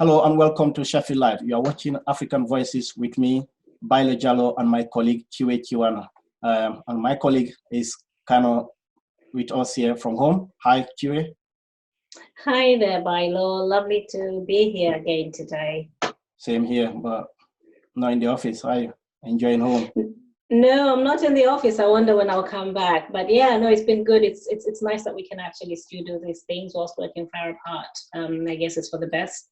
Hello and welcome to Sheffield Live. You are watching African Voices with me, Baillor, Jalloh, and my colleague Chihana. And my colleague is kind of with us here from home. Hi, Chihana. Hi there, Baillor. Lovely to be here again today. Same here, but not in the office. Are you enjoying home? No, I'm not in the office. I wonder when I'll come back. But yeah, no, it's been good. It's nice that we can actually still do these things whilst working far apart. I guess it's for the best.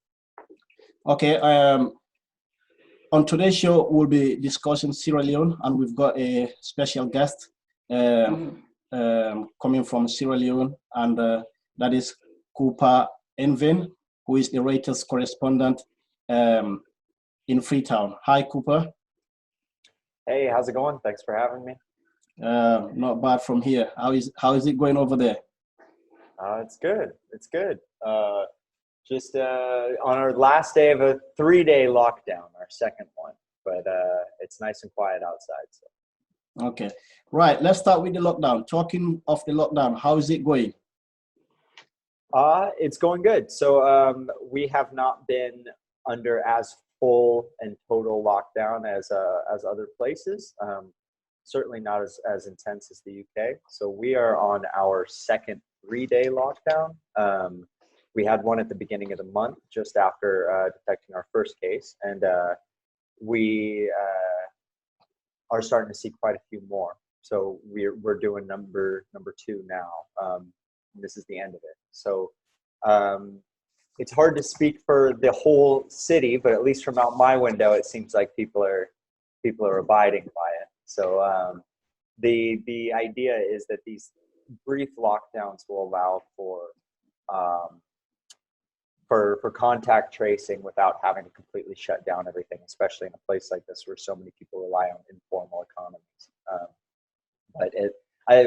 Okay. On today's show, we'll be discussing Sierra Leone, and we've got a special guest coming from Sierra Leone, and that is Conteh Inveen, who is the Reuters correspondent in Freetown. Hi, Conteh. Hey, how's it going? Thanks for having me. Not bad from here. How is it going over there? It's good. It's good. Just on our last day of a 3-day lockdown, our second one, but it's nice and quiet outside. So. Okay, right. Let's start with the lockdown. Talking of the lockdown, how is it going? It's going good. So we have not been under as full and total lockdown as other places. Certainly not as intense as the UK. So we are on our second 3-day lockdown. We had one at the beginning of the month, just after detecting our first case, and we are starting to see quite a few more. So we're doing number 2 now. This is the end of it. So it's hard to speak for the whole city, but at least from out my window, it seems like people are abiding by it. So the idea is that these brief lockdowns will allow for contact tracing without having to completely shut down everything, especially in a place like this where so many people rely on informal economies. But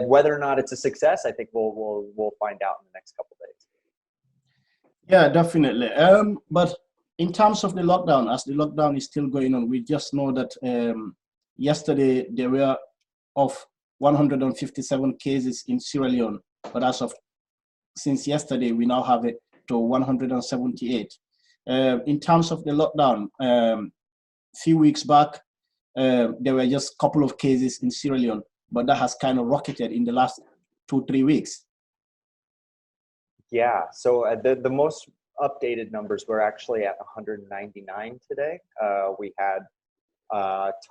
whether or not it's a success, I think we'll find out in the next couple of days. Yeah, definitely. But in terms of the lockdown, as the lockdown is still going on, we just know that yesterday there were of 157 cases in Sierra Leone, but since yesterday we now have it to 178. In terms of the lockdown, a few weeks back, there were just a couple of cases in Sierra Leone, but that has kind of rocketed in the last 2-3 weeks. Yeah, so the most updated numbers were actually at 199 today. We had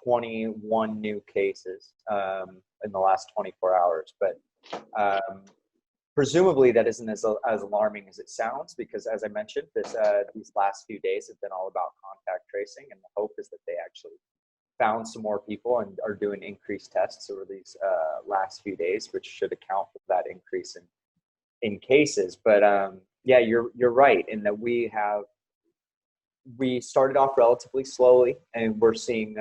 21 new cases in the last 24 hours, but presumably that isn't as alarming as it sounds, because as I mentioned, these last few days have been all about contact tracing, and the hope is that they actually found some more people and are doing increased tests over these last few days, which should account for that increase in cases. But yeah, you're right in that we started off relatively slowly, and we're seeing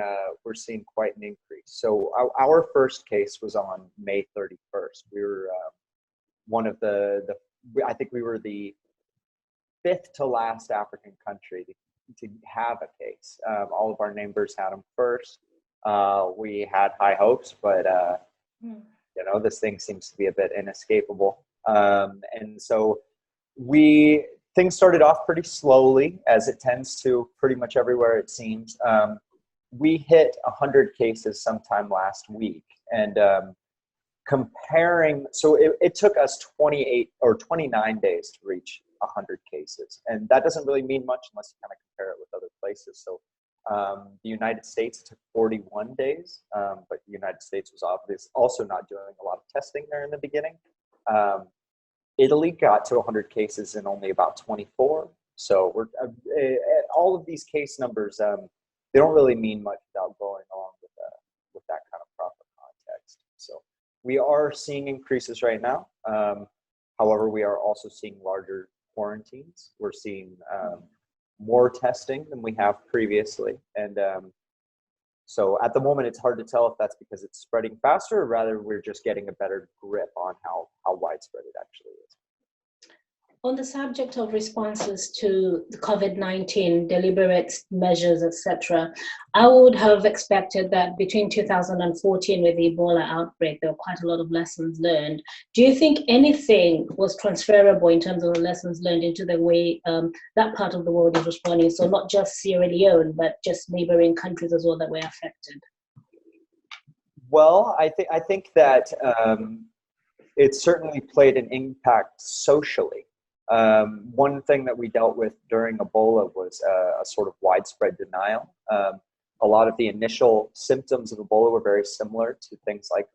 quite an increase. So our first case was on May 31st. We were one of I think we were the 5th to last African country to have a case. All of our neighbors had them first. We had high hopes, but this thing seems to be a bit inescapable. And so things started off pretty slowly, as it tends to pretty much everywhere, it seems. We hit 100 cases sometime last week, and so it took us 28 or 29 days to reach 100 cases, and that doesn't really mean much unless you kind of compare it with other places. So the United States, it took 41 days, but the United States was obviously also not doing a lot of testing there in the beginning. Italy got to 100 cases in only about 24. So we're all of these case numbers, they don't really mean much without going along with that kind of proper context. So we are seeing increases right now. However, we are also seeing larger quarantines. We're seeing more testing than we have previously. And so at the moment, it's hard to tell if that's because it's spreading faster, or rather we're just getting a better grip on how widespread it actually is. On the subject of responses to the COVID-19, deliberate measures, etc., I would have expected that between 2014 with the Ebola outbreak, there were quite a lot of lessons learned. Do you think anything was transferable in terms of the lessons learned into the way that part of the world is responding? So not just Sierra Leone, but just neighboring countries as well that were affected? Well, I think that it certainly played an impact socially. One thing that we dealt with during Ebola was a sort of widespread denial. A lot of the initial symptoms of Ebola were very similar to things like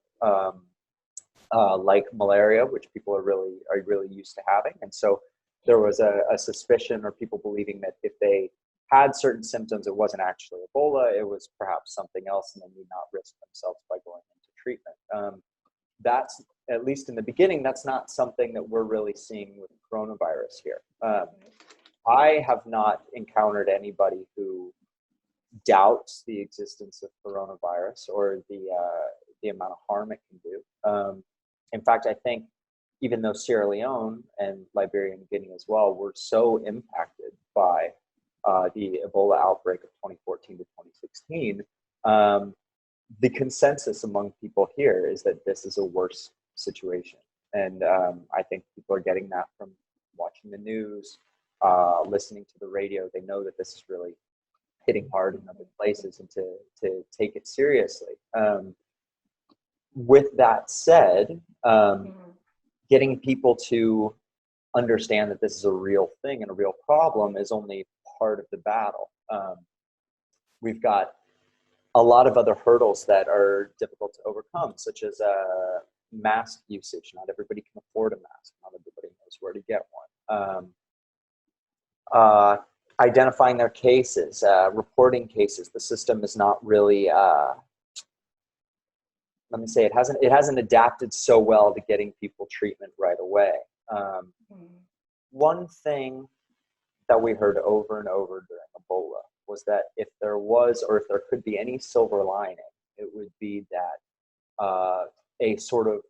malaria, which people are really used to having. And so there was a suspicion or people believing that if they had certain symptoms, it wasn't actually Ebola, it was perhaps something else, and they need not risk themselves by going into treatment. That's, at least in the beginning, that's not something that we're really seeing with coronavirus here. I have not encountered anybody who doubts the existence of coronavirus or the amount of harm it can do. In fact, I think even though Sierra Leone and Liberia and Guinea as well were so impacted by the Ebola outbreak of 2014 to 2016, the consensus among people here is that this is a worse situation. And I think people are getting that from watching the news, listening to the radio. They know that this is really hitting hard in other places and to take it seriously. With that said, getting people to understand that this is a real thing and a real problem is only part of the battle. We've got a lot of other hurdles that are difficult to overcome, such as mask usage. Not everybody can afford a mask. Not everybody knows where to get one. Identifying their cases, reporting cases. The system is not really, let me say, it hasn't adapted so well to getting people treatment right away. One thing that we heard over and over during Ebola was that if there was, or if there could be any silver lining, it would be that a sort of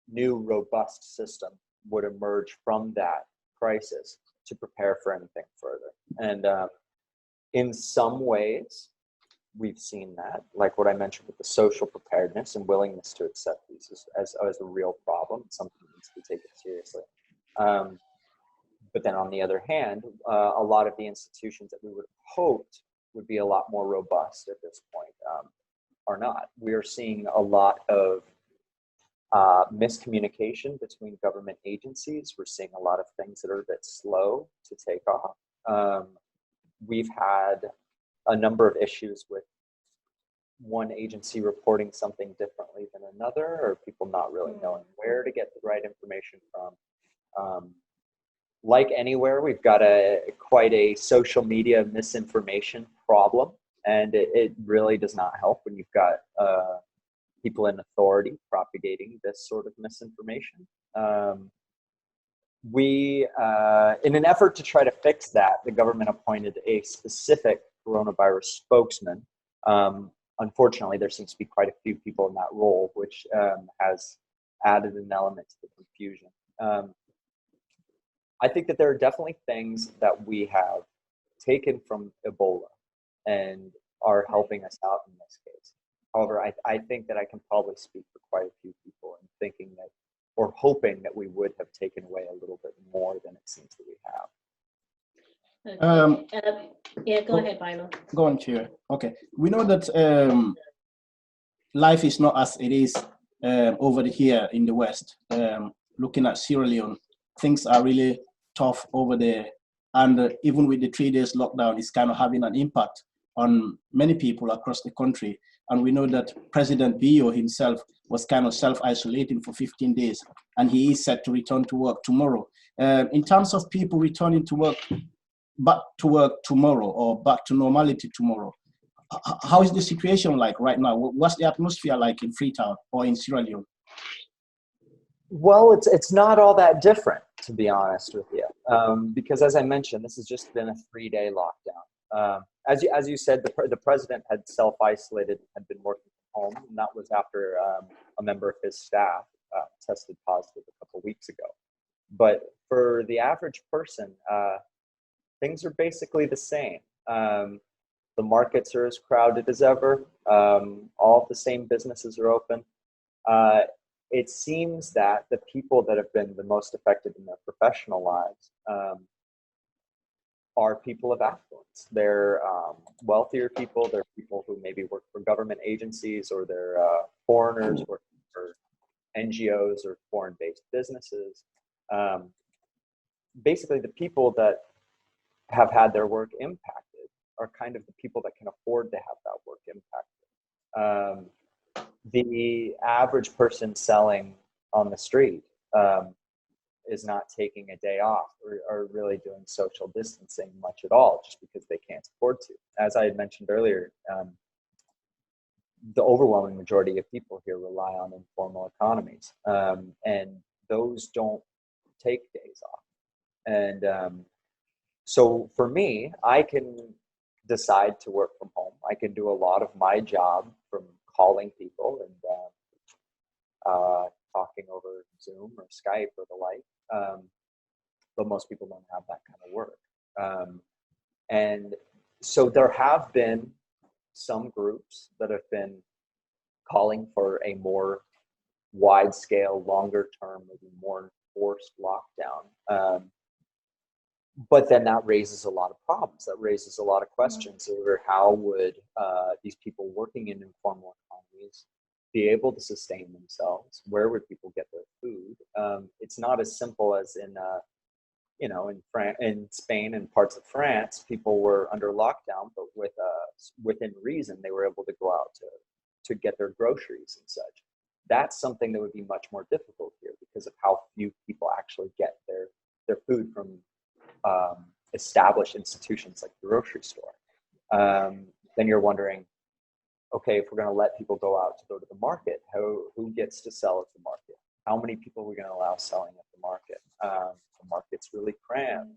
new robust system would emerge from that crisis to prepare for anything further. And in some ways, we've seen that, like what I mentioned with the social preparedness and willingness to accept these as a real problem, something that needs to be taken seriously. But then on the other hand, a lot of the institutions that we would have hoped would be a lot more robust at this point are not. We are seeing a lot of miscommunication between government agencies. We're seeing a lot of things that are a bit slow to take off. We've had a number of issues with one agency reporting something differently than another, or people not really knowing where to get the right information from. Like anywhere, we've got quite a social media misinformation problem, and it really does not help when you've got people in authority propagating this sort of misinformation. In an effort to try to fix that, the government appointed a specific coronavirus spokesman. Unfortunately, there seems to be quite a few people in that role, which has added an element to the confusion. I think that there are definitely things that we have taken from Ebola and are helping us out in this case. However, I think that I can probably speak for quite a few people in thinking that, or hoping that we would have taken away a little bit more than it seems that we have. Okay. Yeah, go ahead, Baillor. Go on, Chair. Okay. We know that life is not as it is over here in the West. Looking at Sierra Leone, things are really tough over there. And even with the 3 days lockdown, it's kind of having an impact on many people across the country. And we know that President Baillor himself was kind of self-isolating for 15 days, and he is set to return to work tomorrow. In terms of people returning to work, back to work tomorrow or back to normality tomorrow, how is the situation like right now? What's the atmosphere like in Freetown or in Sierra Leone? Well, it's not all that different, to be honest with you, because as I mentioned, this has just been a 3-day lockdown. As you said, the president had self-isolated, had been working from home, and that was after a member of his staff tested positive a couple of weeks ago. But for the average person, things are basically the same. The markets are as crowded as ever. All of the same businesses are open. It seems that the people that have been the most affected in their professional lives are people of affluence. They're wealthier people. They're people who maybe work for government agencies, or they're foreigners working for NGOs or foreign-based businesses. Basically, the people that have had their work impacted are kind of the people that can afford to have that work impacted. The average person selling on the street is not taking a day off or really doing social distancing much at all, just because they can't afford to. As I had mentioned earlier, the overwhelming majority of people here rely on informal economies, and those don't take days off. And so for me, I can decide to work from home. I can do a lot of my job from calling people and talking over Zoom or Skype or the like. But most people don't have that kind of work. And so there have been some groups that have been calling for a more wide scale, longer term, maybe more enforced lockdown. But then that raises a lot of problems. That raises a lot of questions over how would these people working in informal economies be able to sustain themselves? Where would people get their food? It's not as simple as in Spain and parts of France, people were under lockdown, but within reason, they were able to go out to get their groceries and such. That's something that would be much more difficult here because of how few people actually get their food from established institutions like the grocery store. Then you're wondering, okay, if we're going to let people go out to go to the market, who gets to sell at the market? How many people are we going to allow selling at the market? The market's really crammed.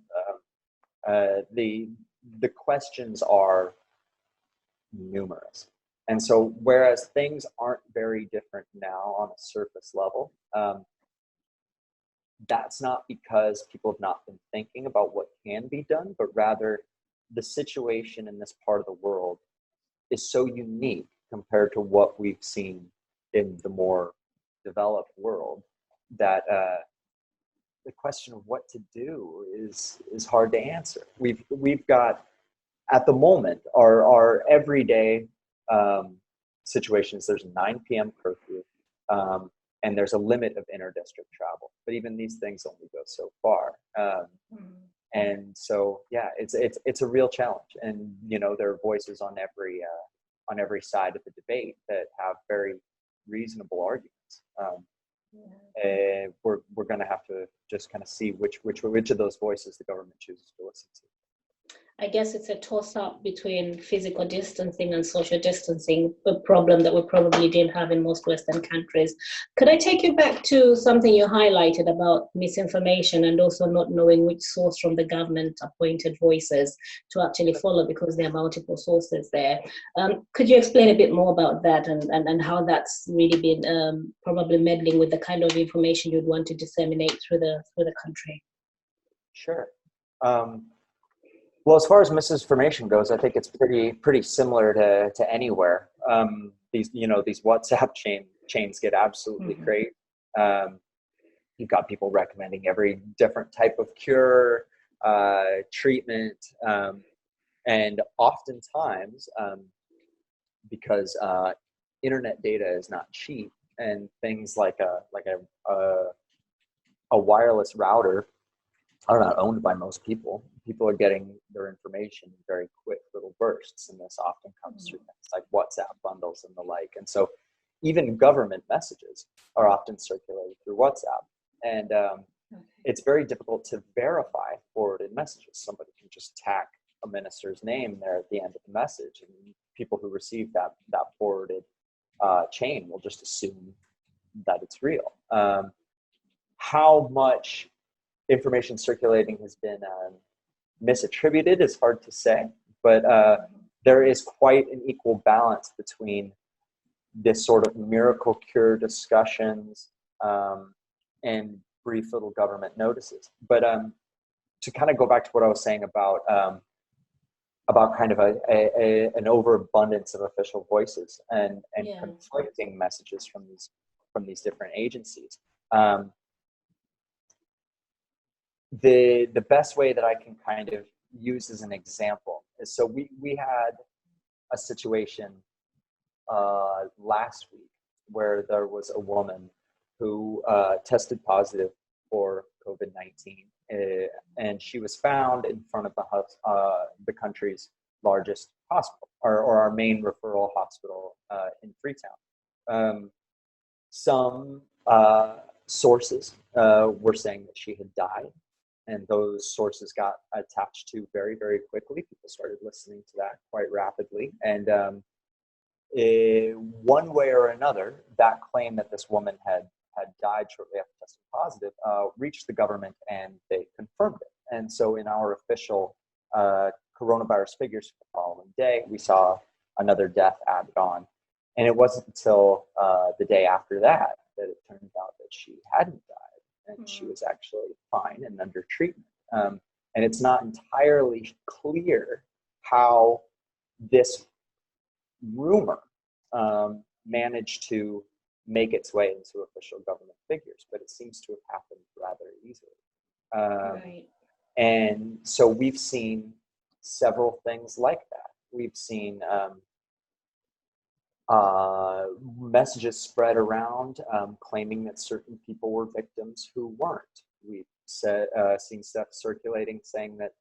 The questions are numerous. And so whereas things aren't very different now on a surface level, that's not because people have not been thinking about what can be done, but rather the situation in this part of the world is so unique compared to what we've seen in the more developed world that the question of what to do is hard to answer. We've got, at the moment, our everyday situations, there's a 9 p.m. curfew, and there's a limit of inter-district travel. But even these things only go so far. And so, yeah, it's a real challenge. And, there are voices on every side of the debate that have very reasonable arguments. We're going to have to just kind of see which of those voices the government chooses to listen to. I guess it's a toss-up between physical distancing and social distancing, a problem that we probably didn't have in most Western countries. Could I take you back to something you highlighted about misinformation and also not knowing which source from the government appointed voices to actually follow because there are multiple sources there? Could you explain a bit more about that and how that's really been probably meddling with the kind of information you'd want to disseminate through the country? Sure. Well, as far as misinformation goes, I think it's pretty similar to anywhere. These WhatsApp chains get absolutely crazy. You've got people recommending every different type of cure, treatment, and oftentimes, because internet data is not cheap, and things like a wireless router are not owned by most people. People are getting their information in very quick little bursts, and this often comes through things like WhatsApp bundles and the like. And so even government messages are often circulated through WhatsApp. And it's very difficult to verify forwarded messages. Somebody can just tack a minister's name there at the end of the message, and people who receive that forwarded chain will just assume that it's real. How much information circulating has been misattributed is hard to say, but there is quite an equal balance between this sort of miracle cure discussions and brief little government notices. But to kind of go back to what I was saying about kind of an overabundance of official voices and conflicting messages from these different agencies. The best way that I can kind of use as an example is, so we had a situation last week where there was a woman who tested positive for COVID-19, and she was found in front of the country's largest hospital, or our main referral hospital in Freetown. Some sources were saying that she had died, and those sources got attached to very, very quickly. People started listening to that quite rapidly. And one way or another, that claim that this woman had died shortly after testing positive reached the government, and they confirmed it. And so in our official coronavirus figures for the following day, we saw another death added on. And it wasn't until the day after that it turned out that she hadn't died, and she was actually fine and under treatment. And it's not entirely clear how this rumor managed to make its way into official government figures, but it seems to have happened rather easily. And so we've seen several things like that. We've seen messages spread around claiming that certain people were victims who weren't. We've seen stuff circulating saying that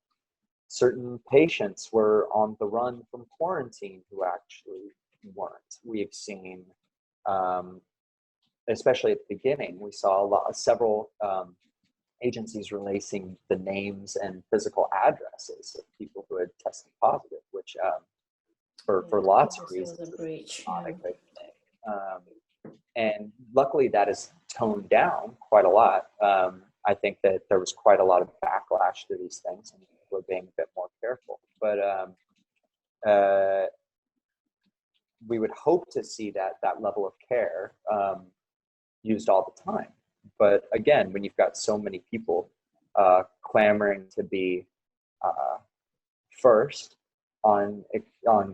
certain patients were on the run from quarantine who actually weren't. We've seen, especially at the beginning, we saw several agencies releasing the names and physical addresses of people who had tested positive, which for lots of reasons, not a good thing. And luckily that is toned down quite a lot. I think that there was quite a lot of backlash to these things, and people are being a bit more careful. But we would hope to see that level of care used all the time. But again, when you've got so many people clamoring to be first on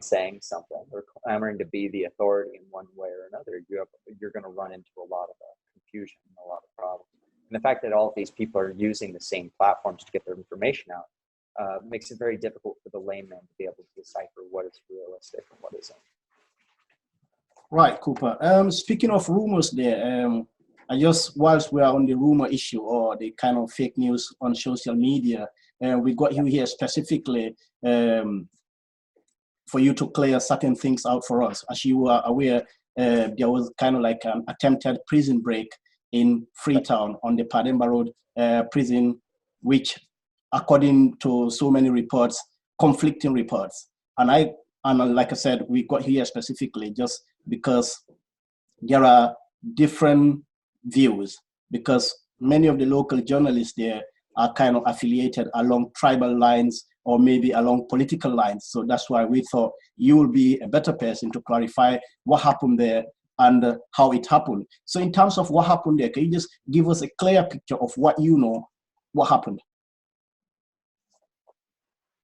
saying something, or clamoring to be the authority in one way or another, you're going to run into a lot of confusion and a lot of problems. And the fact that all of these people are using the same platforms to get their information out makes it very difficult for the layman to be able to decipher what is realistic and what isn't. Right, Cooper. Speaking of rumors there, whilst we are on the rumor issue, or the kind of fake news on social media, we got you here specifically for you to clear certain things out for us. As you are aware, there was kind of like an attempted prison break in Freetown on the Pademba Road prison, which, according to so many reports, conflicting reports. And like I said, we got here specifically just because there are different views, because many of the local journalists there are kind of affiliated along tribal lines or maybe along political lines. So that's why we thought you will be a better person to clarify what happened there and how it happened. So in terms of what happened there, can you just give us a clear picture of what you know, what happened?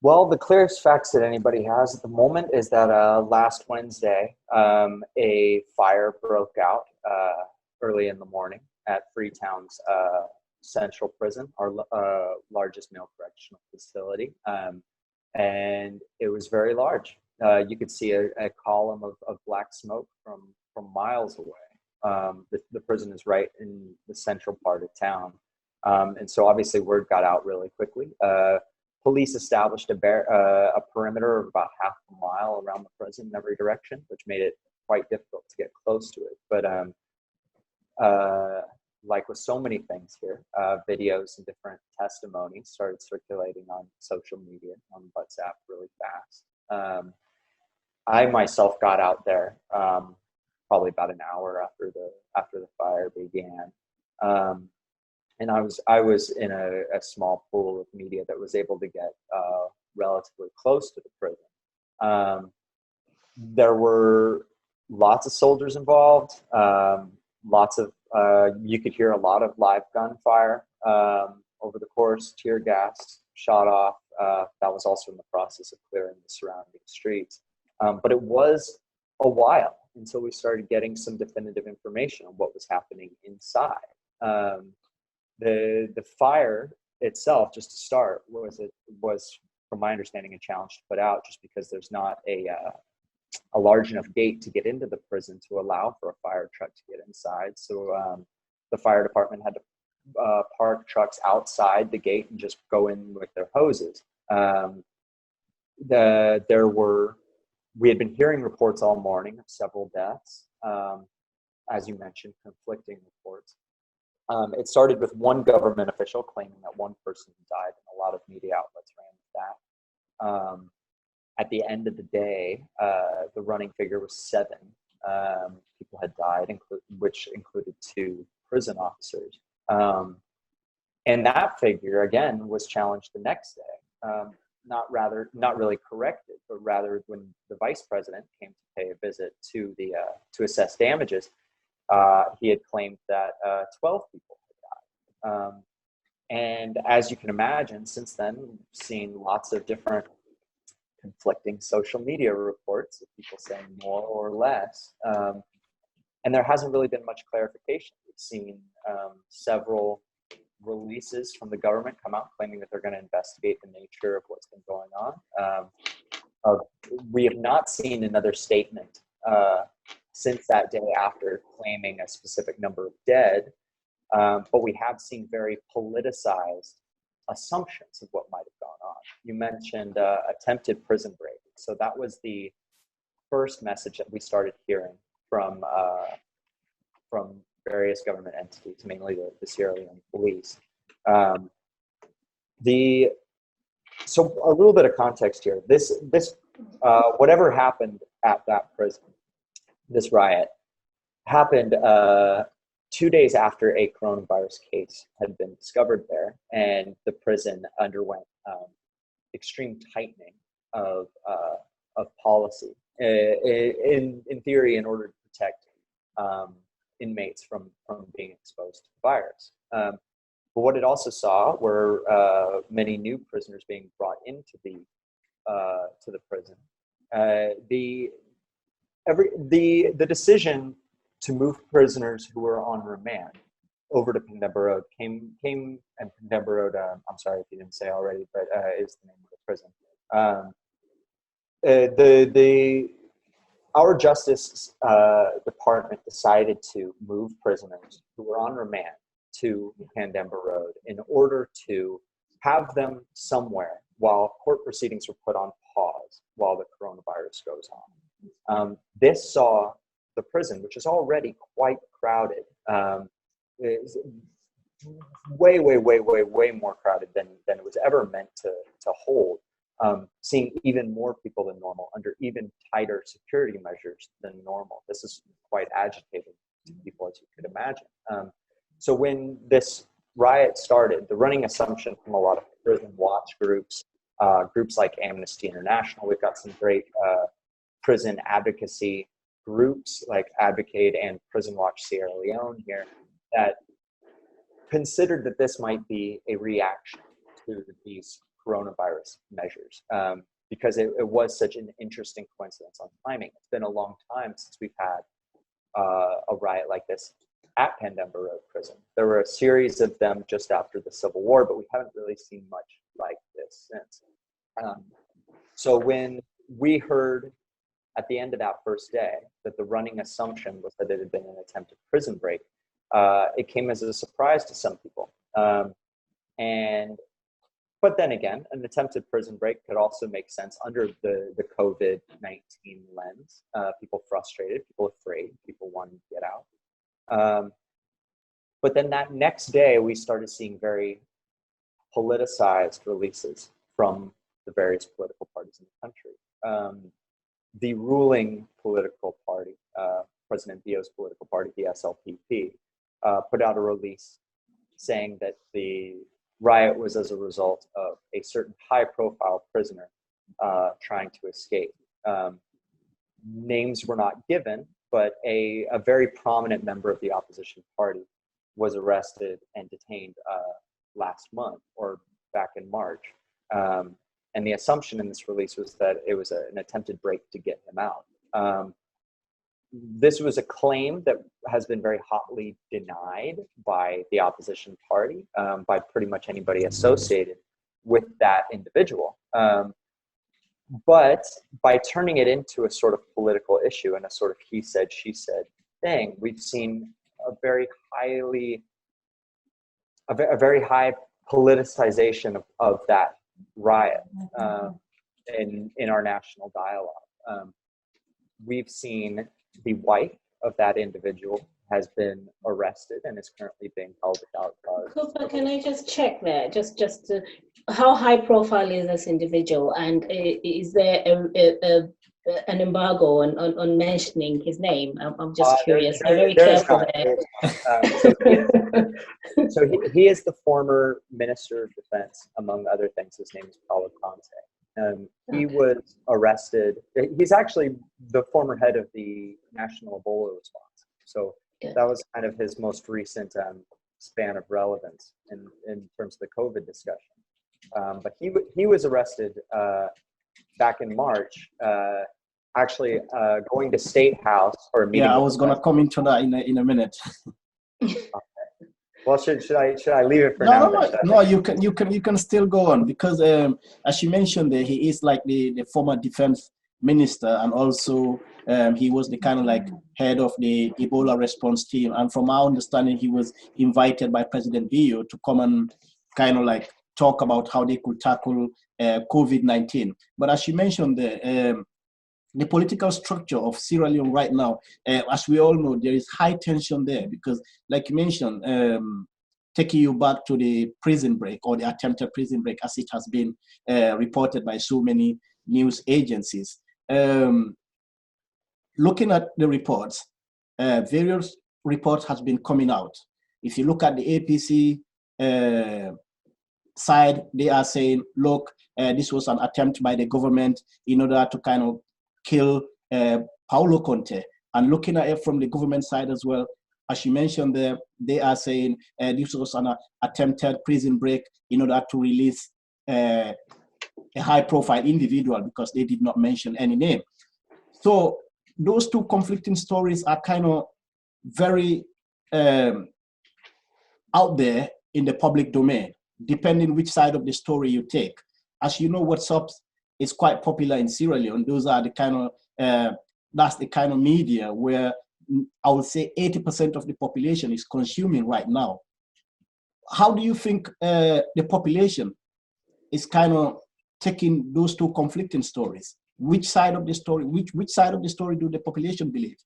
Well, the clearest facts that anybody has at the moment is that last Wednesday, a fire broke out early in the morning at Freetown's Central Prison, our largest male correctional facility. And it was very large. You could see a column of black smoke from miles away. The prison is right in the central part of town. And so obviously word got out really quickly. Police established a perimeter of about half a mile around the prison in every direction, which made it quite difficult to get close to it. But like with so many things here, videos and different testimonies started circulating on social media, on WhatsApp really fast. I myself got out there probably about an hour after the fire began. And I was in a small pool of media that was able to get relatively close to the prison. There were lots of soldiers involved. lots of, you could hear a lot of live gunfire over the course, tear gas shot off. That was also in the process of clearing the surrounding streets. But it was a while until we started getting some definitive information on what was happening inside. The fire itself, just to start, was from my understanding a challenge to put out, just because there's not a large enough gate to get into the prison to allow for a fire truck to get inside. So the fire department had to park trucks outside the gate and just go in with their hoses. We had been hearing reports all morning of several deaths, as you mentioned, conflicting reports. It started with one government official claiming that one person died, and a lot of media outlets ran with that. At the end of the day, the running figure was 7 people had died, which included 2 prison officers. And that figure, again, was challenged the next day. Not really corrected, but rather when the vice president came to pay a visit to assess damages, he had claimed that 12 people had died. And as you can imagine, since then, we've seen lots of different conflicting social media reports of people saying more or less. And there hasn't really been much clarification. We've seen several releases from the government come out claiming that they're going to investigate the nature of what's been going on. We have not seen another statement since that day after claiming a specific number of dead, but we have seen very politicized assumptions of what might have gone on. You mentioned attempted prison break. So that was the first message that we started hearing from various government entities, mainly the Sierra Leone police. So a little bit of context here. This whatever happened at that prison, this riot, happened 2 days after a coronavirus case had been discovered there, and the prison underwent extreme tightening of policy in theory, in order to protect inmates from being exposed to the virus. But what it also saw were many new prisoners being brought into the prison. The decision to move prisoners who were on remand over to Pandemba Road came, and Pandemba Road, I'm sorry if you didn't say already, but is the name of the prison. Our Justice Department decided to move prisoners who were on remand to Pandemba Road in order to have them somewhere while court proceedings were put on pause while the coronavirus goes on. This saw the prison, which is already quite crowded, is way more crowded than it was ever meant to hold. Seeing even more people than normal under even tighter security measures than normal. This is quite agitating to people, as you could imagine. So when this riot started, the running assumption from a lot of prison watch groups, groups like Amnesty International, we've got some great prison advocacy groups like Advocate and Prison Watch Sierra Leone here, that considered that this might be a reaction to these coronavirus measures, because it was such an interesting coincidence on timing. It's been a long time since we've had a riot like this at Pandemba Road Prison. There were a series of them just after the Civil War, but we haven't really seen much like this since. So when we heard at the end of that first day that the running assumption was that it had been an attempted prison break, it came as a surprise to some people. But then again, an attempted prison break could also make sense under the COVID-19 lens. People frustrated, people afraid, people wanting to get out. But then that next day, we started seeing very politicized releases from the various political parties in the country. The ruling political party, President Biyo's political party, the SLPP, put out a release saying that the riot was as a result of a certain high-profile prisoner trying to escape. Names were not given, but a very prominent member of the opposition party was arrested and detained last month or back in March. And the assumption in this release was that it was an attempted break to get him out. This was a claim that has been very hotly denied by the opposition party, by pretty much anybody associated with that individual. But by turning it into a sort of political issue and a sort of he said, she said thing, we've seen a very high politicization of that riot in our national dialogue. We've seen the wife of that individual has been arrested and is currently being held without charge. Cooper, can I just check there? Just to, how high profile is this individual, and is there an embargo on mentioning his name? I'm just curious. I'm very careful there. So he is the former Minister of Defense, among other things. His name is Paolo Conteh. He was arrested. He's actually the former head of the National Ebola response. So that was kind of his most recent span of relevance in terms of the COVID discussion. But he was arrested back in March, actually going to State House for a meeting. Yeah, I was going to come into that in a minute. Okay. Well, should I leave it for now? No, you can still go on, because as you mentioned there, he is like the former defense minister, and also he was the kind of like head of the Ebola response team. And from our understanding, he was invited by President Baillor to come and kind of like talk about how they could tackle COVID-19. But as you mentioned, the political structure of Sierra Leone right now, as we all know, there is high tension there, because like you mentioned, taking you back to the prison break, or the attempted prison break, as it has been reported by so many news agencies. Looking at the reports, various reports has been coming out. If you look at the APC side, they are saying, look, this was an attempt by the government in order to kind of kill Paolo Conteh. And looking at it from the government side as well, as you mentioned there, they are saying this was an attempted prison break in order to release a high-profile individual, because they did not mention any name. So those two conflicting stories are kind of very out there in the public domain, depending which side of the story you take. As you know, WhatsApp is quite popular in Sierra Leone. Those are the kind of, that's the kind of media where I would say 80% of the population is consuming right now. How do you think the population is kind of taking those two conflicting stories? Which side of the story, which side of the story do the population believe?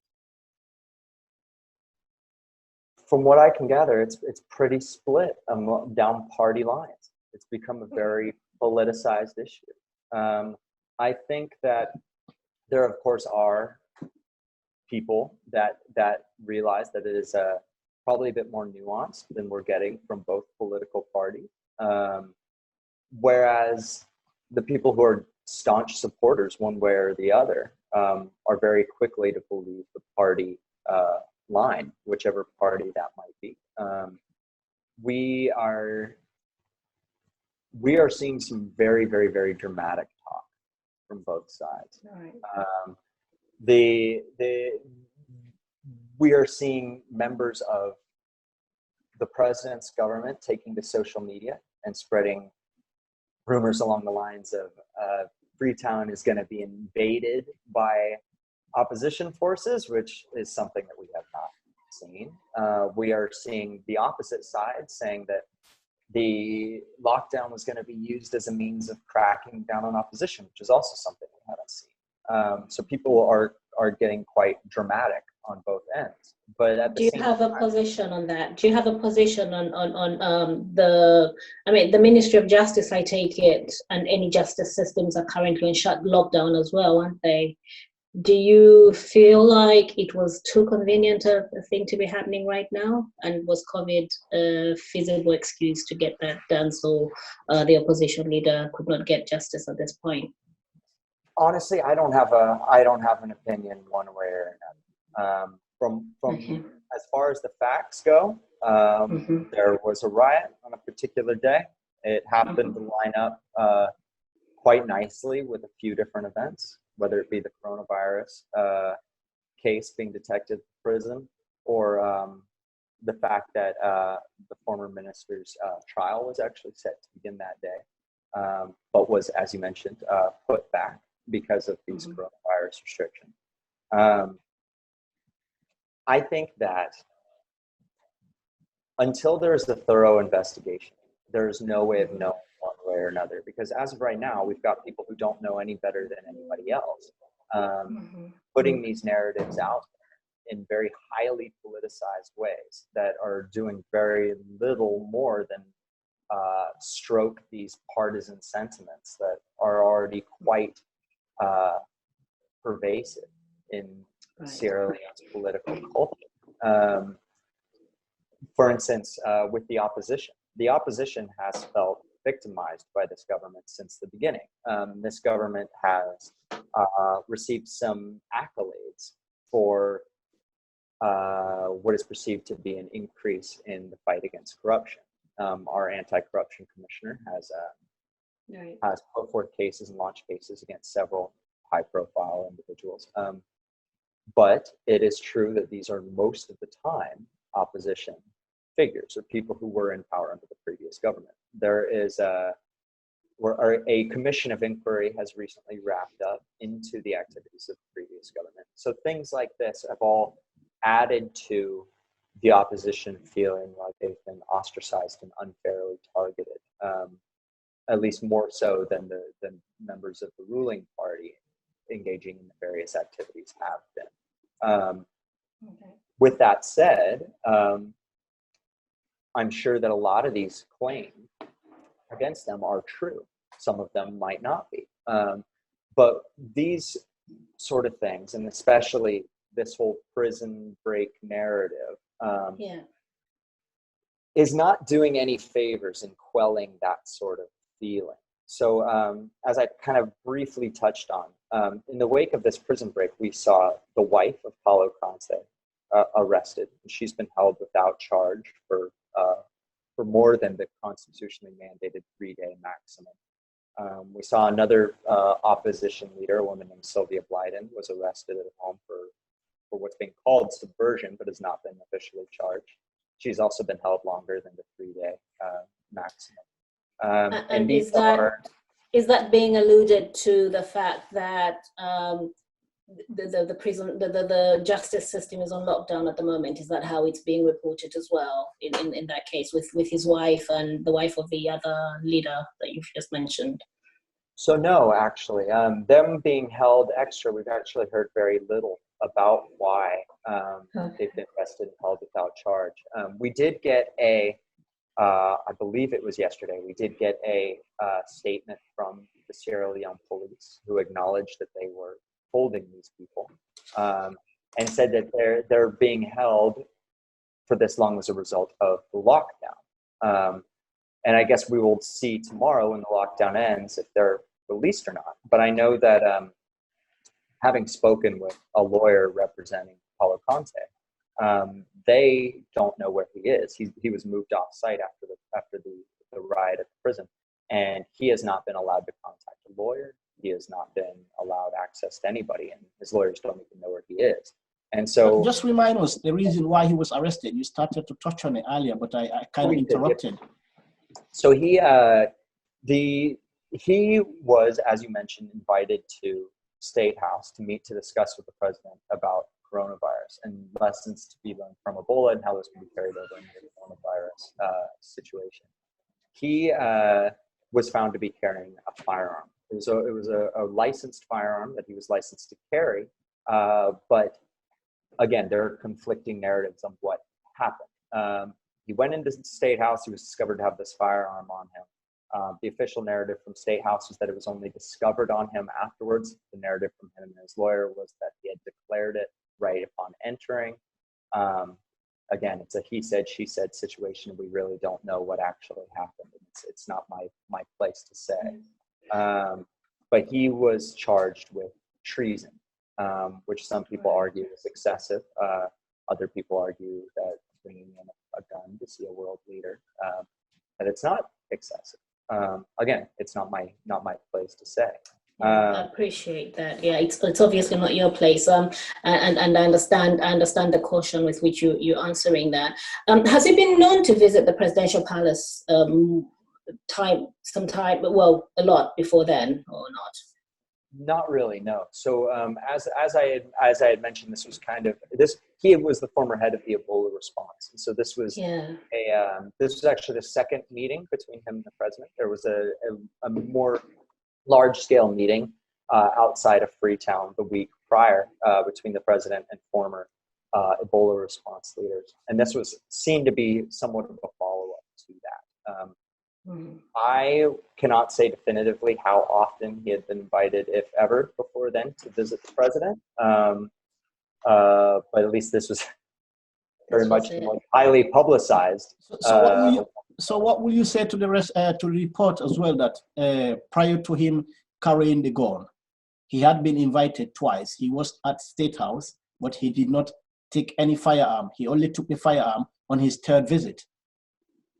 From what I can gather, it's pretty split down party lines. It's become a very politicized issue. I think that there, of course, are people that realize that it is probably a bit more nuanced than we're getting from both political parties. Whereas the people who are staunch supporters, one way or the other, are very quickly to believe the party line, whichever party that might be. We are seeing some very, very, very dramatic talk from both sides. Right. We are seeing members of the president's government taking to social media and spreading rumors along the lines of Freetown is going to be invaded by opposition forces, which is something that we have not seen. We are seeing the opposite side saying that the lockdown was going to be used as a means of cracking down on opposition, which is also something we haven't seen. So people are getting quite dramatic on both ends. But at the do you same have time, a position on that? Do you have a position on the? I mean, the Ministry of Justice, I take it, and any justice systems are currently in lockdown as well, aren't they? Do you feel like it was too convenient a thing to be happening right now, and was COVID a feasible excuse to get that done so the opposition leader could not get justice at this point? honestly, I don't have an opinion one way or From Okay. as far as the facts go, there was a riot on a particular day. It happened to line up quite nicely with a few different events, whether it be the coronavirus case being detected in prison, or the fact that the former minister's trial was actually set to begin that day, but was, as you mentioned, put back because of these coronavirus restrictions. I think that until there's a thorough investigation, there's no way of knowing one way or another, because as of right now, we've got people who don't know any better than anybody else, putting these narratives out in very highly politicized ways that are doing very little more than stroke these partisan sentiments that are already quite pervasive in Sierra Leone's political culture. For instance, with the opposition has felt victimized by this government since the beginning. This government has received some accolades for what is perceived to be an increase in the fight against corruption. Our anti-corruption commissioner has put forth cases and launched cases against several high-profile individuals. But it is true that these are most of the time opposition figures or people who were in power under the previous government. There is a commission of inquiry has recently wrapped up into the activities of the previous government. So things like this have all added to the opposition feeling like they've been ostracized and unfairly targeted, at least more so than the members of the ruling party engaging in the various activities have been. With that said, I'm sure that a lot of these claims against them are true. Some of them might not be. But these sort of things, and especially this whole prison break narrative, is not doing any favors in quelling that sort of feeling. So as I kind of briefly touched on, in the wake of this prison break, we saw the wife of Paolo Conteh arrested. She's been held without charge for more than the constitutionally mandated 3-day maximum. We saw another opposition leader, a woman named Sylvia Blyden, was arrested at home for what's being called subversion, but has not been officially charged. She's also been held longer than the 3-day maximum. And is that being alluded to the fact that the justice system is on lockdown at the moment? Is that how it's being reported as well in that case with his wife and the wife of the other leader that you've just mentioned? So no, actually, them being held extra, we've actually heard very little about why they've been arrested and held without charge. We did get I believe it was yesterday, we did get a statement from the Sierra Leone police who acknowledged that they were holding these people, and said that they're being held for this long as a result of the lockdown. And I guess we will see tomorrow when the lockdown ends if they're released or not. But I know that having spoken with a lawyer representing Paolo Conteh, they don't know where he is. He was moved off site after the riot at the prison, and he has not been allowed to contact a lawyer. He has not been allowed access to anybody, and his lawyers don't even know where he is. And so, just remind us the reason why he was arrested. You started to touch on it earlier, but I kind of interrupted. So he was, as you mentioned, invited to State House to meet to discuss with the president about coronavirus and lessons to be learned from Ebola and how this can be carried over into the coronavirus situation. He was found to be carrying a firearm. It was a licensed firearm that he was licensed to carry, but again, there are conflicting narratives on what happened. He went into the State House. He was discovered to have this firearm on him. The official narrative from State House was that it was only discovered on him afterwards. The narrative from him and his lawyer was that he had declared it right upon entering. Again, it's a he said, she said situation. We really don't know what actually happened. It's not my place to say. But he was charged with treason. which some people argue is excessive. Other people argue that bringing in a gun to see a world leader, that it's not excessive. Again, it's not my place to say. I appreciate that. Yeah, it's obviously not your place. And I understand the caution with which you're answering that. Has he been known to visit the presidential palace a lot before then, or not? Not really, no. So as I had mentioned, this was he was the former head of the Ebola response, and so this was this was actually the second meeting between him and the president. There was a more large-scale meeting outside of Freetown the week prior between the president and former Ebola response leaders, and this was seen to be somewhat of a follow-up to that. I cannot say definitively how often he had been invited, if ever, before then to visit the president. But at least this was very much highly publicized. So what will you say to the rest, to the report as well, that prior to him carrying the gun, he had been invited twice. He was at State House, but he did not take any firearm. He only took the firearm on his third visit.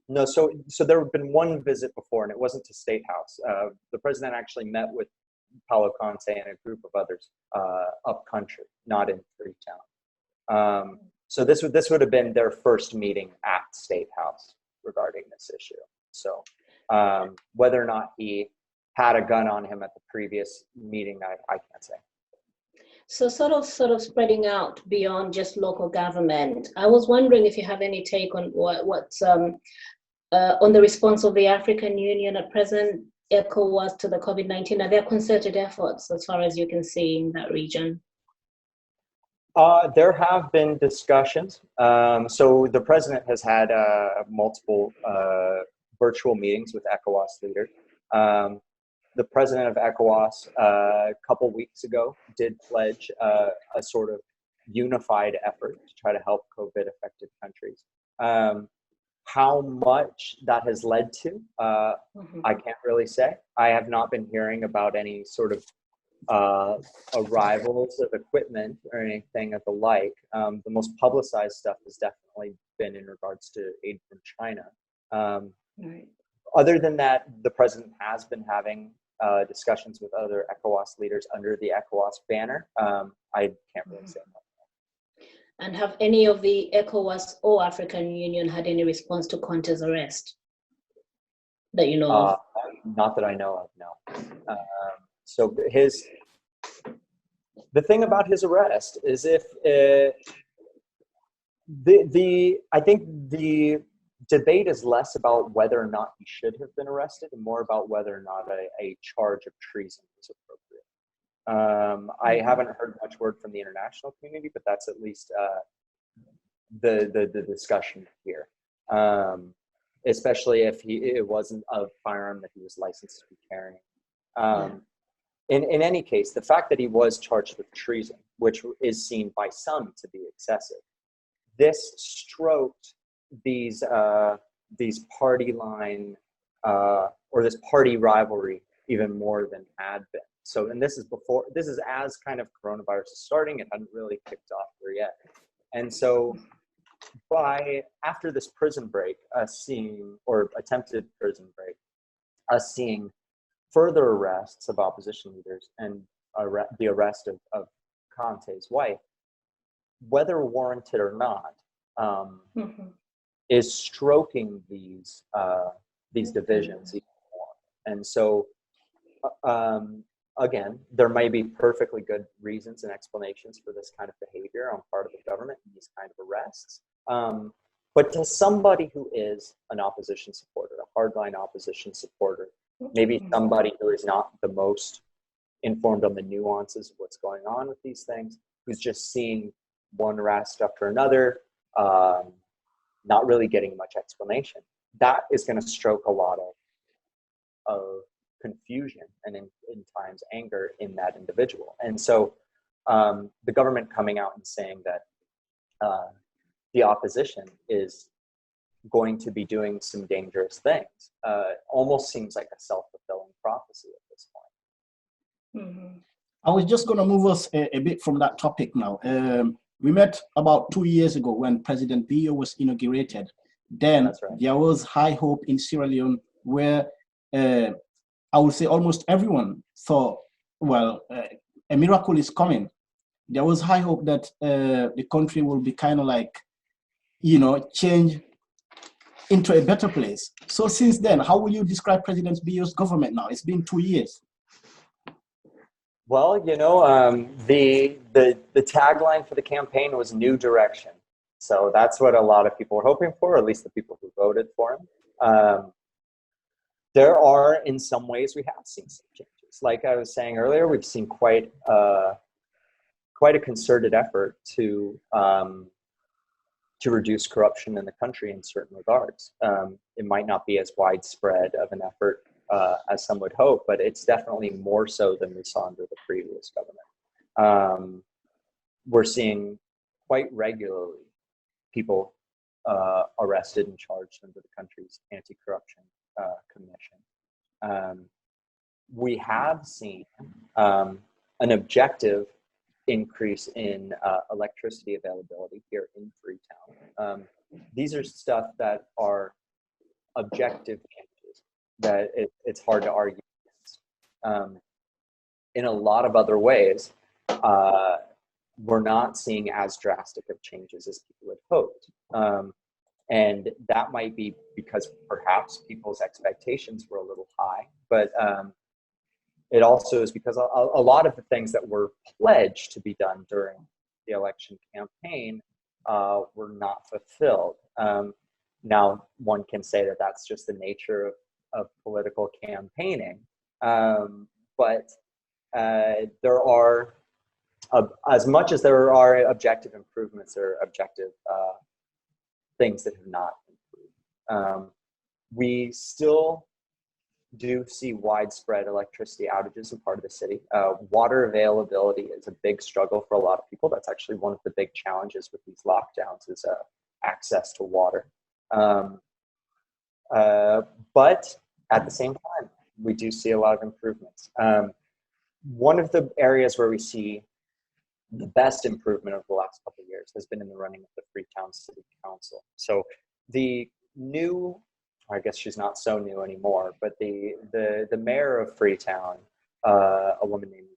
No, so there had been one visit before, and it wasn't to State House. The president actually met with Paolo Conteh and a group of others up country, not in Freetown. So this would have been their first meeting at State House regarding this issue. So whether or not he had a gun on him at the previous meeting, I can't say. So sort of spreading out beyond just local government, I was wondering if you have any take on what's on the response of the African Union at present, ECOWAS, to the COVID-19. Are there concerted efforts as far as you can see in that region? There have been discussions. So the president has had multiple virtual meetings with ECOWAS leaders. The president of ECOWAS a couple weeks ago did pledge a sort of unified effort to try to help COVID-affected countries. How much that has led to, I can't really say. I have not been hearing about any sort of arrivals of equipment or anything of the like. The most publicized stuff has definitely been in regards to aid from China. Right. Other than that, the president has been having discussions with other ECOWAS leaders under the ECOWAS banner. I can't really say much. And have any of the ECOWAS or African Union had any response to Conteh's arrest that you know of? Not that I know of, no. So the thing about his arrest is I think the debate is less about whether or not he should have been arrested and more about whether or not a charge of treason was appropriate. I haven't heard much word from the international community, but that's at least the discussion here. Especially if it wasn't a firearm that he was licensed to be carrying. In any case, the fact that he was charged with treason, which is seen by some to be excessive, this stroked these party line or this party rivalry even more than had been. So, and this is as kind of coronavirus is starting, it hadn't really kicked off there yet. And so after this prison break, attempted prison break, seeing further arrests of opposition leaders and the arrest of Conteh's wife, whether warranted or not, is stroking these divisions even more. And so, again, there may be perfectly good reasons and explanations for this kind of behavior on part of the government and these kind of arrests. But to somebody who is an opposition supporter, a hardline opposition supporter, maybe somebody who is not the most informed on the nuances of what's going on with these things, who's just seeing one arrest after another, not really getting much explanation, that is going to stroke a lot of confusion and in times anger in that individual. And so the government coming out and saying that the opposition is going to be doing some dangerous things almost seems like a self-fulfilling prophecy at this point. I was just going to move us a bit from that topic now. We met about 2 years ago when President Baillor was inaugurated. Then Right. There was high hope in Sierra Leone where I would say almost everyone thought, well, a miracle is coming. There was high hope that the country will be kind of like, change into a better place. So since then, how will you describe President Baillor's government now? It's been 2 years. Well, the tagline for the campaign was "New Direction," so that's what a lot of people were hoping for, or at least the people who voted for him. There are, in some ways, we have seen some changes. Like I was saying earlier, we've seen quite a concerted effort to reduce corruption in the country in certain regards. It might not be as widespread of an effort as some would hope, but it's definitely more so than we saw under the previous government. We're seeing quite regularly people arrested and charged under the country's anti-corruption commission. We have seen an objective increase in electricity availability here in Freetown. These are stuff that are objective changes that it's hard to argue against. In a lot of other ways, we're not seeing as drastic of changes as people had hoped. And that might be because perhaps people's expectations were a little high, but it also is because a lot of the things that were pledged to be done during the election campaign were not fulfilled. Now, one can say that that's just the nature of political campaigning, but there are, as much as there are objective improvements or objective things that have not improved, we still do see widespread electricity outages in part of the city. Water availability is a big struggle for a lot of people. That's actually one of the big challenges with these lockdowns is access to water. But at the same time, we do see a lot of improvements. One of the areas where we see the best improvement over the last couple of years has been in the running of the Freetown City Council. So the new, I guess she's not so new anymore, but the mayor of Freetown, a woman named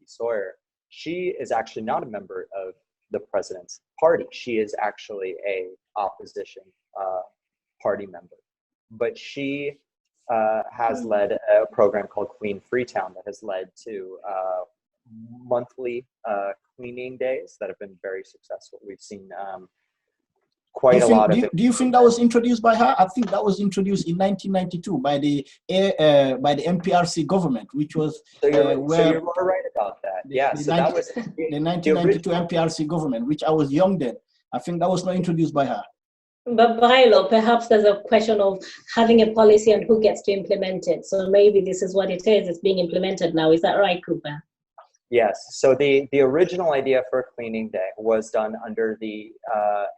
Sawyer, she is actually not a member of the president's party. She is actually a opposition party member, but she has led a program called Clean Freetown that has led to monthly cleaning days that have been very successful. We've seen quite a lot of. Do you think that was introduced by her? I think that was introduced in 1992 by the MPRC government, which was so you're more right about that. That was the 1992 MPRC government, which I was young then. I think that was not introduced by her. But Baillor, perhaps there's a question of having a policy and who gets to implement it. So maybe this is what it is. It's being implemented now. Is that right, Cooper? Yes. So the original idea for a cleaning day was done under the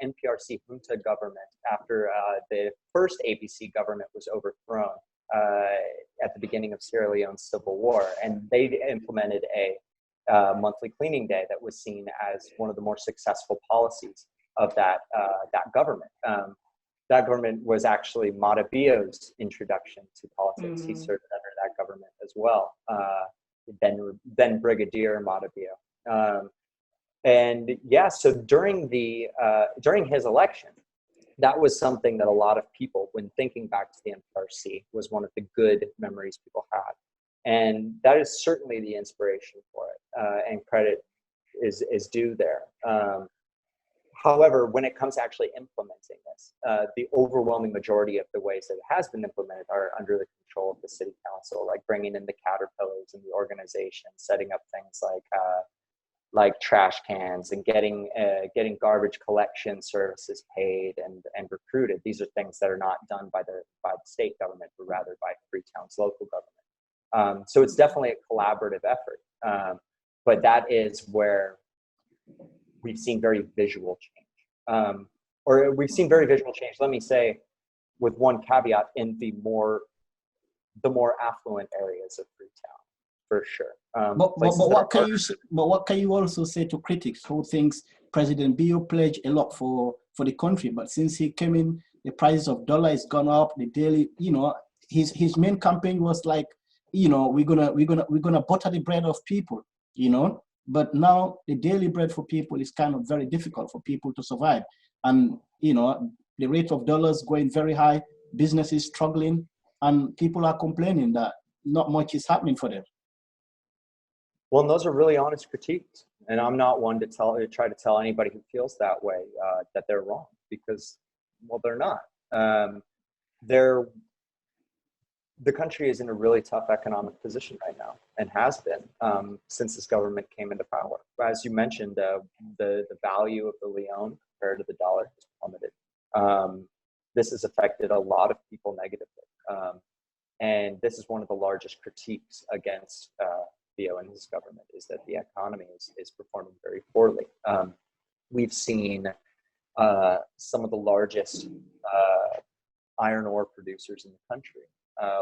NPRC junta government after the first ABC government was overthrown at the beginning of Sierra Leone's civil war. And they implemented a monthly cleaning day that was seen as one of the more successful policies of that government. That government was actually Madabiyo's introduction to politics. He served under that government as well. Then Brigadier Madabiyo. And yeah, so during his election, that was something that a lot of people, when thinking back to the MPRC, was one of the good memories people had. And that is certainly the inspiration for it, and credit is due there. However, when it comes to actually implementing this, the overwhelming majority of the ways that it has been implemented are under the control of the city council, like bringing in the caterpillars in the organization, setting up things like trash cans and getting garbage collection services paid and recruited. These are things that are not done by the state government, but rather by Freetown's local government. So it's definitely a collaborative effort, but that is where we've seen very visual change, or we've seen very visual change. Let me say, with one caveat, in the more affluent areas of Freetown. for sure. But what can you also say to critics who thinks President Baillor pledged a lot for the country, but since he came in, the price of dollar has gone up. The daily, his main campaign was like, we're gonna butter the bread of people, But now the daily bread for people is kind of very difficult for people to survive, and the rate of dollars going very high, businesses struggling, and people are complaining that not much is happening for them. Well, and those are really honest critiques, and I'm not one to try to tell anybody who feels that way that they're wrong, because, well, they're not. The country is in a really tough economic position right now, and has been since this government came into power. As you mentioned, the value of the leone compared to the dollar has plummeted. This has affected a lot of people negatively, and this is one of the largest critiques against Baillor and his government, is that the economy is performing very poorly. We've seen some of the largest iron ore producers in the country,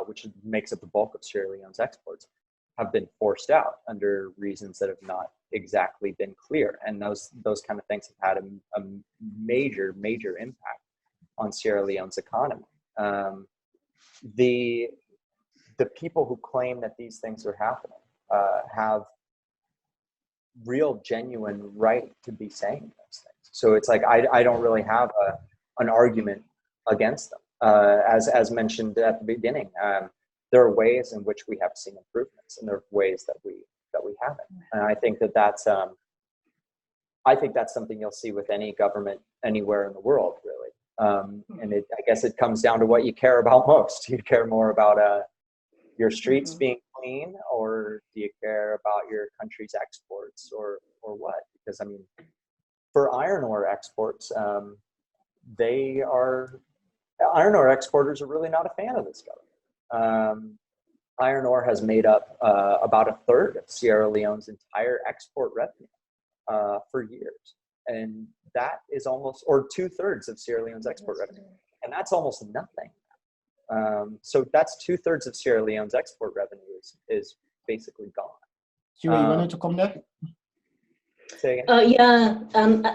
which makes up the bulk of Sierra Leone's exports, have been forced out under reasons that have not exactly been clear. And those kind of things have had a major impact on Sierra Leone's economy. The people who claim that these things are happening have real genuine right to be saying those things. So it's like, I don't really have an argument against them. As mentioned at the beginning, there are ways in which we have seen improvements, and there are ways that we haven't. And I think that's something you'll see with any government anywhere in the world, really. And I guess it comes down to what you care about most. Do you care more about your streets being clean, or do you care about your country's exports, or what? Because, I mean, for iron ore exports, iron ore exporters are really not a fan of this government. Iron ore has made up about a third of Sierra Leone's entire export revenue for years. And that is almost, or 2/3 of Sierra Leone's export revenue. And that's almost nothing. So that's 2/3 of Sierra Leone's export revenue is basically gone. Tchiyiwe, you wanted to come there? Say again? Yeah,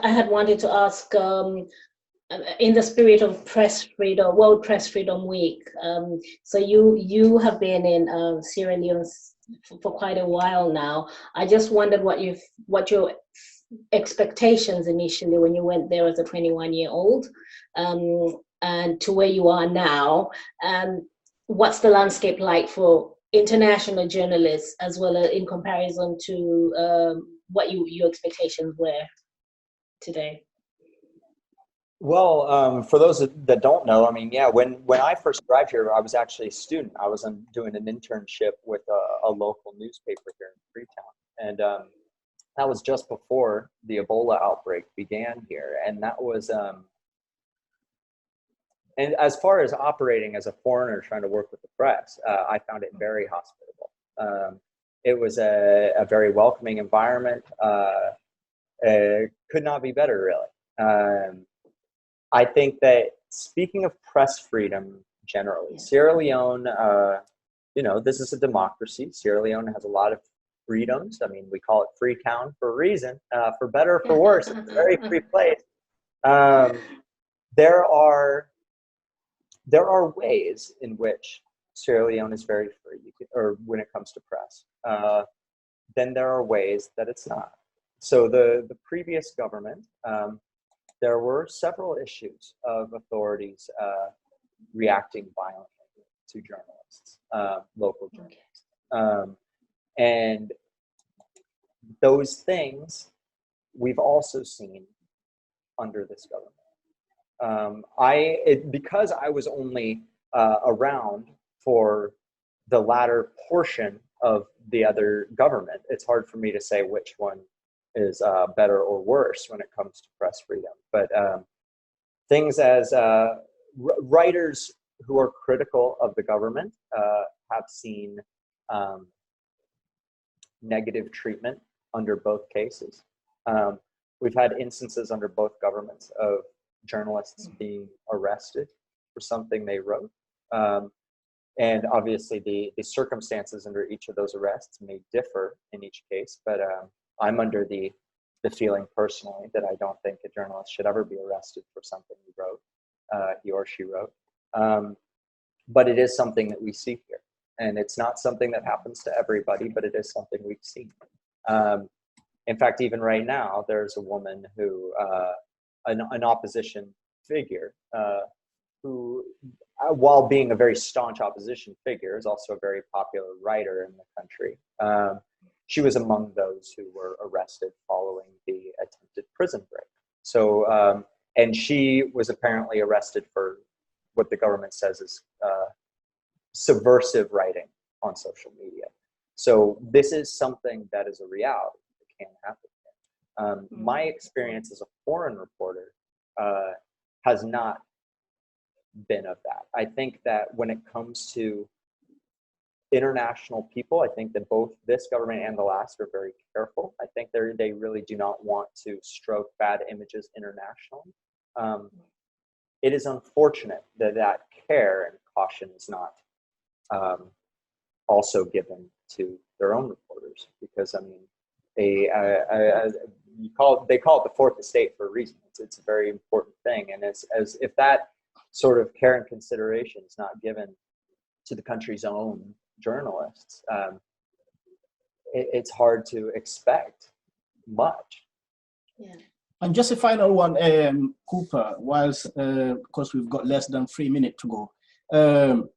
I had wanted to ask, in the spirit of press freedom, World Press Freedom Week. So you have been in Sierra Leone for quite a while now. I just wondered what your expectations initially when you went there as a 21-year-old, and to where you are now, and what's the landscape like for international journalists, as well as in comparison to what your expectations were today? Well, for those that don't know, I mean, yeah, when I first arrived here, I was actually a student. I was doing an internship with a local newspaper here in Freetown. And that was just before the Ebola outbreak began here. And that was, and as far as operating as a foreigner trying to work with the press, I found it very hospitable. It was a very welcoming environment. Could not be better, really. I think that, speaking of press freedom generally, Sierra Leone, this is a democracy. Sierra Leone has a lot of freedoms. I mean, we call it Freetown for a reason, for better or for worse. It's a very free place. There are ways in which Sierra Leone is very free, or when it comes to press. Then there are ways that it's not. So the previous government, there were several issues of authorities reacting violently to journalists, local journalists. And those things we've also seen under this government. Because I was only around for the latter portion of the other government, it's hard for me to say which one is better or worse when it comes to press freedom. But things as writers who are critical of the government have seen negative treatment under both cases. We've had instances under both governments of journalists being arrested for something they wrote. And obviously the circumstances under each of those arrests may differ in each case, but I'm under the feeling personally that I don't think a journalist should ever be arrested for something he wrote, he or she wrote. But it is something that we see here. And it's not something that happens to everybody, but it is something we've seen. In fact, even right now, there's a woman who, an opposition figure, who, while being a very staunch opposition figure, is also a very popular writer in the country. She was among those who were arrested following the attempted prison break. So, and she was apparently arrested for what the government says is subversive writing on social media. So this is something that is a reality that can happen. My experience as a foreign reporter has not been of that. I think that when it comes to international people, I think that both this government and the last are very careful. I think they really do not want to stroke bad images internationally. It is unfortunate that that care and caution is not also given to their own reporters, because I mean, they call it the fourth estate for a reason. It's a very important thing, and as if that sort of care and consideration is not given to the country's own journalists, it's hard to expect much. Yeah. And just a final one, Cooper, whilst, because we've got less than 3 minutes to go,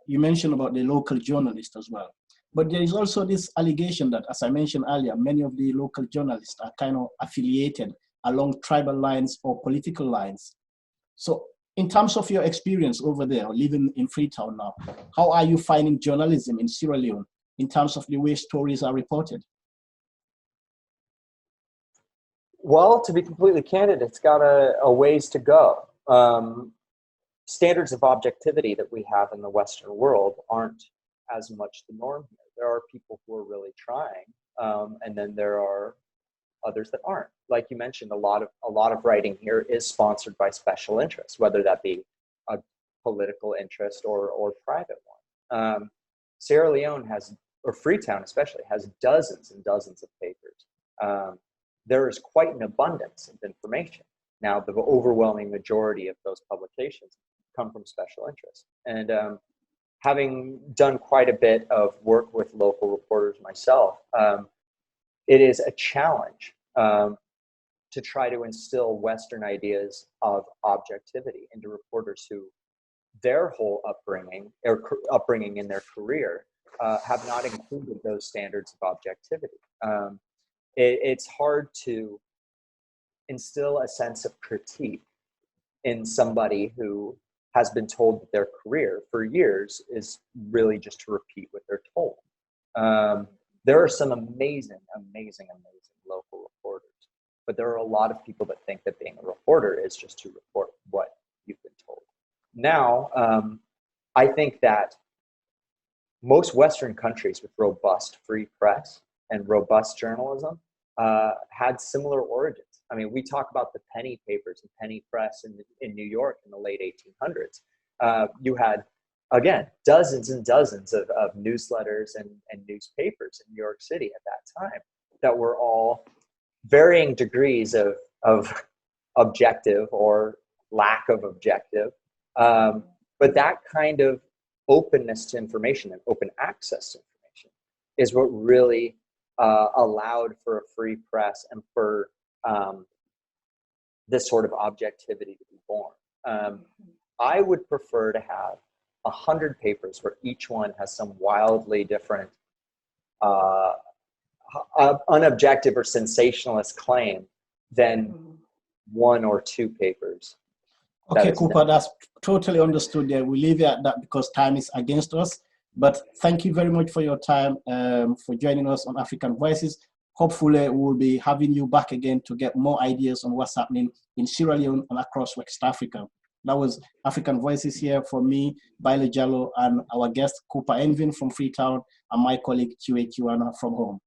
you mentioned about the local journalists as well. But there is also this allegation that, as I mentioned earlier, many of the local journalists are kind of affiliated along tribal lines or political lines. So in terms of your experience over there, living in Freetown now, how are you finding journalism in Sierra Leone in terms of the way stories are reported? Well, to be completely candid, it's got a ways to go. Standards of objectivity that we have in the Western world aren't as much the norm here. There are people who are really trying, and then there are others that aren't. Like you mentioned, a lot of writing here is sponsored by special interests, whether that be a political interest or private one. Sierra Leone has, or Freetown especially, has dozens and dozens of papers. There is quite an abundance of information. Now, the overwhelming majority of those publications come from special interests. And having done quite a bit of work with local reporters myself, it is a challenge to try to instill Western ideas of objectivity into reporters who their whole upbringing in their career have not included those standards of objectivity. It's hard to instill a sense of critique in somebody who has been told that their career for years is really just to repeat what they're told. There are some amazing local reporters, but there are a lot of people that think that being a reporter is just to report what you've been told. Now, I think that most Western countries with robust free press and robust journalism had similar origins. I mean, we talk about the penny papers and penny press in New York in the late 1800s. You had, again, dozens and dozens of newsletters and newspapers in New York City at that time that were all varying degrees of objective or lack of objective. But that kind of openness to information and open access to information is what really allowed for a free press and for this sort of objectivity to be born. I would prefer to have 100 papers where each one has some wildly different unobjective or sensationalist claim than one or two papers. Okay, Cooper, that's totally understood there. We leave it at that because time is against us. But thank you very much for your time, for joining us on African Voices. Hopefully, we'll be having you back again to get more ideas on what's happening in Sierra Leone and across West Africa. That was African Voices here for me, Baillor Jalloh, and our guest, Cooper Inveen from Freetown, and my colleague, Chihana from home.